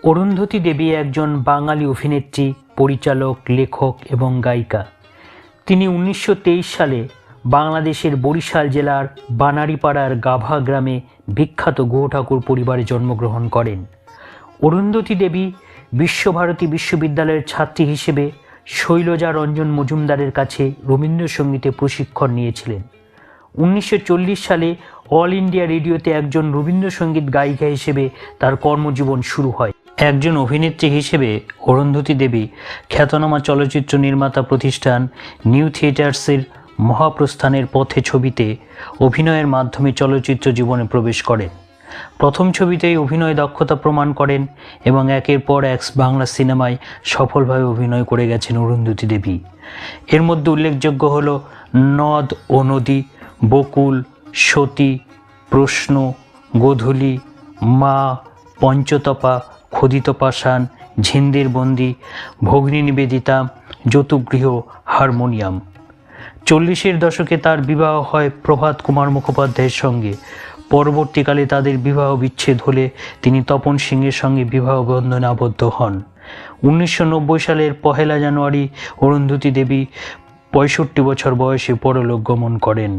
অরুন্ধতী দেবী একজন বাঙালি অভিনেত্রী, পরিচালক, লেখক এবং গায়িকা। তিনি 1923 সালে বাংলাদেশের বরিশাল জেলার বানারীপাড়ার গাভা গ্রামে বিখ্যাত গুহ ঠাকুর পরিবারে জন্মগ্রহণ করেন। অরুন্ধতী দেবী বিশ্বভারতী বিশ্ববিদ্যালয়ের ছাত্রী হিসেবে শৈলজা রঞ্জন মজুমদারের কাছে রবীন্দ্রসঙ্গীতে প্রশিক্ষণ নিয়েছিলেন। 1940 সালে অল ইন্ডিয়া রেডিওতে একজন রবীন্দ্রসঙ্গীত গায়িকা হিসেবে তার কর্মজীবন শুরু হয়। একজন অভিনেত্রী হিসেবে অরুন্ধতী দেবী খ্যাতনামা চলচ্চিত্র নির্মাতা প্রতিষ্ঠান নিউ থিয়েটার্সের মহাপ্রস্থানের পথে ছবিতে অভিনয়ের মাধ্যমে চলচ্চিত্র জীবনে প্রবেশ করেন। প্রথম ছবিতেই অভিনয় দক্ষতা প্রমাণ করেন এবং একের পর এক বাংলা সিনেমায় সফলভাবে অভিনয় করে গেছেন অরুন্ধতী দেবী। এর মধ্যে উল্লেখযোগ্য হল নদ ও নদী, বকুল, সতী, প্রশ্ন, গোধূলি, মা, পঞ্চতপা, খোদিত পাষাণ, ঝিন্দের বন্দি, ভগ্নী নিবেদিতা, যতুগৃহ, হারমোনিয়াম। 40-এর দশকে তার বিবাহ হয় প্রভাত কুমার মুখোপাধ্যায়ের সঙ্গে। পরবর্তীকালে তাদের বিবাহ বিচ্ছেদ হলে তিনি তপন সিংয়ের সঙ্গে বিবাহ বন্ধনে আবদ্ধ হন। 1990 সালের 1 জানুয়ারি অরুন্ধতী দেবী 65 বছর বয়সে পরলোক গমন করেন।